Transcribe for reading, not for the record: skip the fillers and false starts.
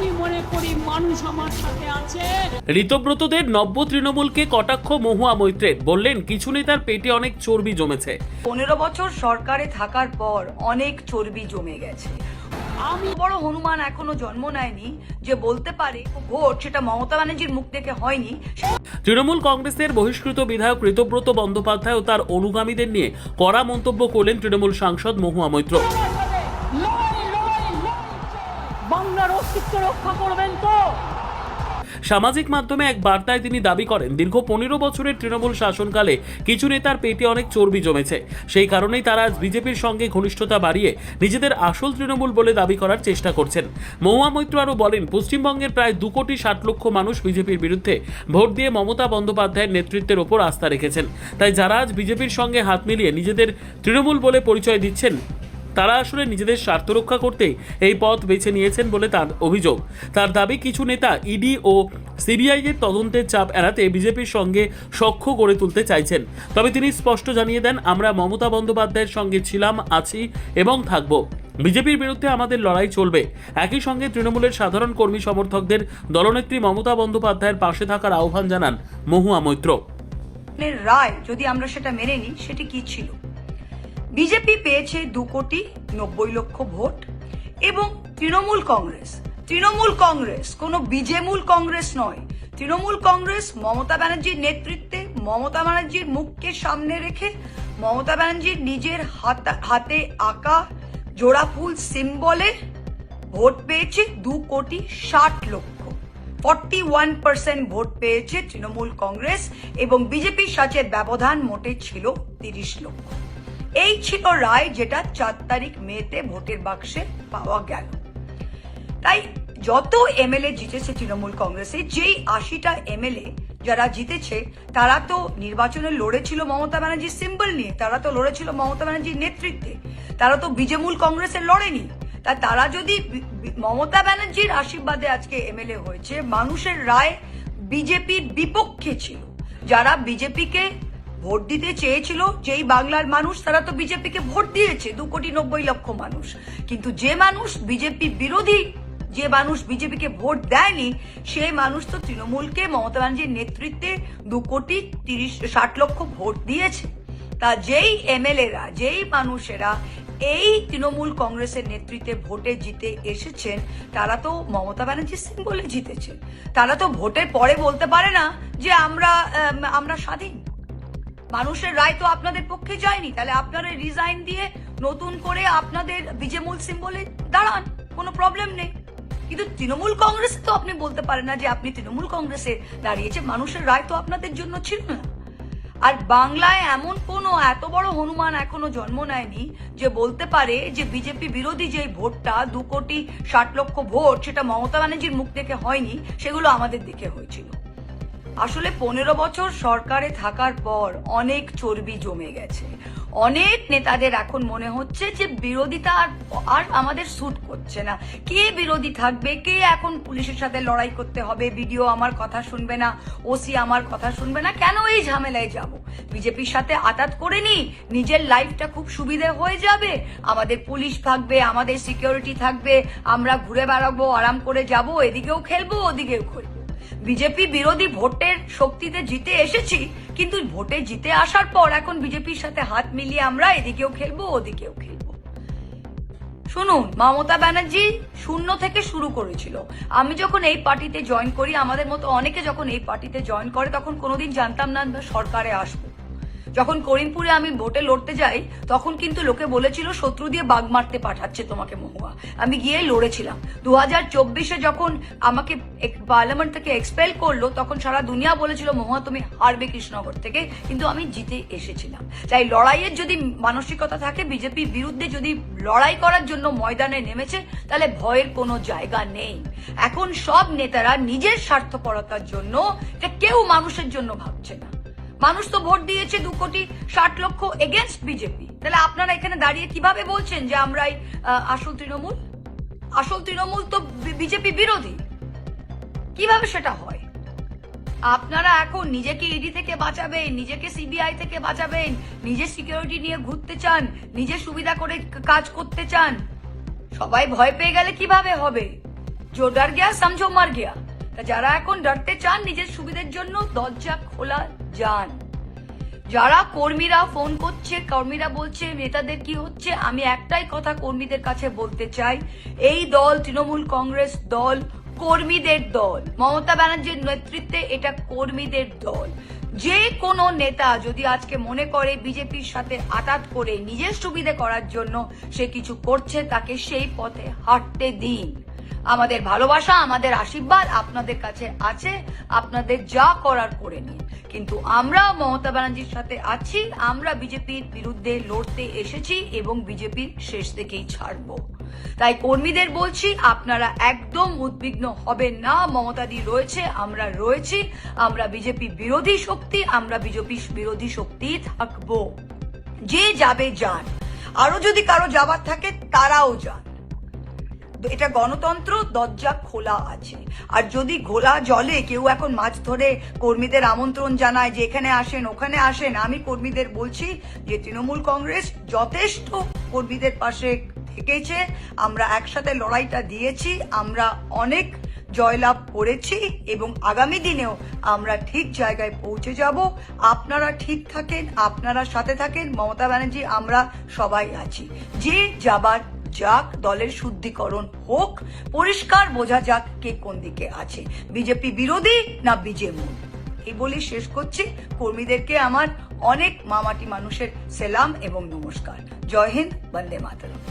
আমি মনে করি মানুষ আমার সাথে আছে। ঋতব্রতদের নব্য তৃণমূলকে কটাক্ষ মহুয়া মৈত্রের, বললেন কিছু নেতার পেটে অনেক চর্বি জমেছে। 15 বছর সরকারে থাকার পর অনেক চর্বি জমে গেছে। আমি বড় হনুমান এখনো জন্ম নেয়নি যে বলতে পারে ভোট সেটা মমতা ব্যানার্জির মুখ থেকে হয়নি। তৃণমূল কংগ্রেসের বহিষ্কৃত বিধায়ক ঋতব্রত বন্দ্যোপাধ্যায় ও তার অনুগামীদের নিয়ে কড়া মন্তব্য করলেন তৃণমূল সাংসদ মহুয়া মৈত্র। বাংলার অস্তিত্ব রক্ষা করবেন তো? সামাজিক মাধ্যমে এক বার্তায় তিনি দাবি করেন, দীর্ঘ 15 বছরের তৃণমূল শাসনকালে কিছু নেতার পেটে অনেক চর্বি জমেছে। সেই কারণেই তারা আজ বিজেপির সঙ্গে ঘনিষ্ঠতা বাড়িয়ে নিজেদের আসল তৃণমূল বলে দাবি করার চেষ্টা করছেন। মহুয়া মৈত্র আরও বলেন, পশ্চিমবঙ্গের প্রায় 2 কোটি 60 লক্ষ মানুষ বিজেপির বিরুদ্ধে ভোট দিয়ে মমতা বন্দ্যোপাধ্যায়ের নেতৃত্বের ওপর আস্থা রেখেছেন। তাই যারা আজ বিজেপির সঙ্গে হাত মিলিয়ে নিজেদের তৃণমূল বলে পরিচয় দিচ্ছেন, তারা আসলে নিজেদের স্বার্থ রক্ষা করতে এই পথ বেছে নিয়েছেন বলে তার অভিযোগ। তার দাবি, কিছু নেতা ইডি ও সিবিআই এর তদন্তের চাপ এড়াতে বিজেপির সঙ্গে সখ্য গড়ে তুলতে চাইছেন। তবে তিনি স্পষ্ট জানিয়ে দেন, আমরা মমতা বন্দ্যোপাধ্যায়ের সঙ্গে ছিলাম, আছি এবং থাকব। বিজেপির বিরুদ্ধে আমাদের লড়াই চলবে। একই সঙ্গে তৃণমূলের সাধারণ কর্মী সমর্থকদের দলনেত্রী মমতা বন্দ্যোপাধ্যায়ের পাশে থাকার আহ্বান জানান মহুয়া মৈত্র। রায় যদি আমরা সেটা মেনে নিই, সেটি কি ছিল? বিজেপি পেয়েছে 2 কোটি 90 লক্ষ ভোট এবং তৃণমূল কংগ্রেস কোনো বিজেমূল কংগ্রেস নয়। তৃণমূল কংগ্রেস মমতা ব্যানার্জির নেতৃত্বে, মমতা ব্যানার্জির মুখকে সামনে রেখে, মমতা ব্যানার্জির নিজের হাতে আঁকা জোড়া ফুল সিম্বলে ভোট পেয়েছে 2 কোটি 60 লক্ষ। 41% ভোট পেয়েছে তৃণমূল কংগ্রেস এবং বিজেপির সাথে ব্যবধান মোটে ছিল 30 লক্ষ। এই ছিল রায়, যেটা 4 তারিখ মেতে ভোটের বাক্সে পাওয়া গেল। তাই যত এমএলএ জিতেছে তৃণমূল কংগ্রেসে, যেই 80টা এমএলএ যারা জিতেছে, তারা তো নির্বাচনে লড়েছিল মমতা ব্যানার্জির সিম্বল নিয়ে, তারা তো লড়েছিল মমতা ব্যানার্জির নেতৃত্বে, তারা তো বিজেমূল কংগ্রেসে লড়েনি। তাই তারা যদি মমতা ব্যানার্জির আশীর্বাদে আজকে এমএলএ হয়েছে, মানুষের রায় বিজেপির বিপক্ষে ছিল। যারা বিজেপিকে ভোট দিতে চেয়েছিল, যেই বাংলার মানুষ, তারা তো বিজেপিকে ভোট দিয়েছে, 2 কোটি 90 লক্ষ মানুষ। কিন্তু যে মানুষ বিজেপি বিরোধী, যে মানুষ বিজেপিকে ভোট দেয়নি, সেই মানুষ তো তৃণমূলকে মমতা ব্যানার্জির নেতৃত্বে 2 কোটি 60 লক্ষ ভোট দিয়েছে। তা যেই এমএলএরা, যেই মানুষেরা এই তৃণমূল কংগ্রেসের নেতৃত্বে ভোটে জিতে এসেছেন, তারা তো মমতা ব্যানার্জির সিম্বলে জিতেছেন। তারা তো ভোটের পরে বলতে পারে না যে আমরা স্বাধীন। মানুষের রায় তো আপনাদের পক্ষে যায়নি, তাহলে আপনারা রিজাইন দিয়ে নতুন করে আপনাদের বিজেমূল সিম্বলে দাঁড়ান, কোনো প্রবলেম নেই। কিন্তু তৃণমূল কংগ্রেসে তো আপনি বলতে পারেন না যে আপনি তৃণমূল কংগ্রেসে দাঁড়িয়েছে, মানুষের রায় তো আপনাদের জন্য ছিল না। আর বাংলায় এমন কোনো এত বড় হনুমান এখনো জন্ম নেয়নি যে বলতে পারে যে বিজেপি বিরোধী যে ভোটটা 2 কোটি 60 লক্ষ ভোট, সেটা মমতা ব্যানার্জির মুখ থেকে হয়নি, সেগুলো আমাদের দিকে হয়েছিল। আসলে 15 বছর সরকারে থাকার পর অনেক চর্বি জমে গেছে। অনেক নেতাদের এখন মনে হচ্ছে যে বিরোধিতা আর আমাদের স্যুট করছে না। কে বিরোধী থাকবে, কে এখন পুলিশের সাথে লড়াই করতে হবে, বিডিও আমার কথা শুনবে না, ওসি আমার কথা শুনবে না, কেন এই ঝামেলায় যাব? বিজেপির সাথে আতাত করে নি, নিজের লাইফটা খুব সুবিধে হয়ে যাবে, আমাদের পুলিশ থাকবে, আমাদের সিকিউরিটি থাকবে, আমরা ঘুরে বেড়াবো, আরাম করে যাব, এদিকেও খেলবো ওদিকেও খেলবো। বিজেপি বিরোধী ভোটের শক্তিতে জিতে এসেছি, কিন্তু ভোটে জিতে আসার পর এখন বিজেপির সাথে হাত মিলিয়ে আমরা এদিকেও খেলবো ওদিকেও খেলবো। শুনুন, মমতা ব্যানার্জি 0 থেকে শুরু করেছিল। আমি যখন এই পার্টিতে জয়েন করি, আমাদের মতো অনেকে যখন এই পার্টিতে জয়েন করে, তখন কোনোদিন জানতাম না সরকারে আসবো। যখন করিমপুরে আমি ভোটে লড়তে যাই, তখন কিন্তু লোকে বলেছিল শত্রু দিয়ে বাঘ মারতে পাঠাচ্ছে তোমাকে মহুয়া। আমি গিয়ে লড়েছিলাম। 2024-এ যখন আমাকে পার্লামেন্ট থেকে এক্সপেল করলো, তখন সারা দুনিয়া বলেছিল মহুয়া তুমি হারবে কৃষ্ণনগর থেকে, কিন্তু আমি জিতে এসেছিলাম। তাই লড়াইয়ের যদি মানসিকতা থাকে, বিজেপির বিরুদ্ধে যদি লড়াই করার জন্য ময়দানে নেমেছে, তাহলে ভয়ের কোনো জায়গা নেই। এখন সব নেতারা নিজের স্বার্থপরতার জন্য, কেউ মানুষের জন্য ভাবছে না। মানুষ তো ভোট দিয়েছে 2 কোটি 60 লক্ষ এগেনস্ট বিজেপি। তাহলে আপনারা এখানে দাঁড়িয়ে কিভাবে বলছেন যে আমরাই আসল তৃণমূল? আসল তৃণমূল তো বিজেপি বিরোধী। কিভাবে সেটা হয়? আপনারা এখন নিজেকে ইডি থেকে বাঁচাবেন, নিজেকে সিবিআই থেকে বাঁচাবেন, নিজের সিকিউরিটি নিয়ে ঘুরতে চান, নিজের সুবিধা করে কাজ করতে চান। সবাই ভয় পেয়ে গেলে কিভাবে হবে? जो डर गया समझो मर गया। তা যারা এখন ডরতে চান নিজের সুবিধার জন্য দরজা খোলা যান। যারা কর্মীরা ফোন করছে, কর্মীরা বলছে নেতাদের কি হচ্ছে, আমি একটাই কথা কর্মীদের কাছে বলতে চাই, এই দল তৃণমূল কংগ্রেস দল কর্মীদের দল। মমতা ব্যানার্জির নেতৃত্বে এটা কর্মীদের দল। যে কোনো নেতা যদি আজকে মনে করে বিজেপির সাথে আঁতাত করে নিজের সুবিধা করার জন্য সে কিছু করছে, তাকে সেই পথে হাঁটতে দিন। আমাদের ভালোবাসা, আমাদের আশীর্বাদ আপনাদের কাছে আছে, আপনাদের যা করার করে নিন। কিন্তু আমরা মমতা ব্যানার্জির সাথে আছি, আমরা বিজেপির বিরুদ্ধে লড়তে এসেছি এবং বিজেপির শেষ থেকেই ছাড়বো। তাই কর্মীদের বলছি, আপনারা একদম উদ্বিগ্ন হবেন না। মমতাদি রয়েছে, আমরা রয়েছি, আমরা বিজেপি বিরোধী শক্তি, আমরা বিজেপি বিরোধী শক্তি থাকবো। যে যাবে যান, আরো যদি কারো যাবার থাকে তারাও যান। এটা গণতন্ত্র, দরজা খোলা আছে। আর যদি ঘোলা জলে কেউ এখন মাছ ধরে কর্মীদের আমন্ত্রণ জানায় যে এখানে আসেন ওখানে আসেন, আমি কর্মীদের বলছি যে তৃণমূল কংগ্রেস যথেষ্ট কর্মীদের পাশে থেকেছে, আমরা একসাথে লড়াইটা দিয়েছি, আমরা অনেক জয়লাভ করেছি এবং আগামী দিনেও আমরা ঠিক জায়গায় পৌঁছে যাব। আপনারা ঠিক থাকেন, আপনারা সাথে থাকেন, মমতা ব্যানার্জি আমরা সবাই আছি। যে যাবার যাক, দলের শুদ্ধিকরণ হোক, পরিষ্কার বোঝা যাক কে কোন দিকে আছে, বিজেপি বিরোধী না বিজেমূল। এই বলে শেষ করছি। কর্মীদেরকে আমার অনেক মামাটি মানুষের সেলাম এবং নমস্কার। জয় হিন্দ, বন্দে মাতরম।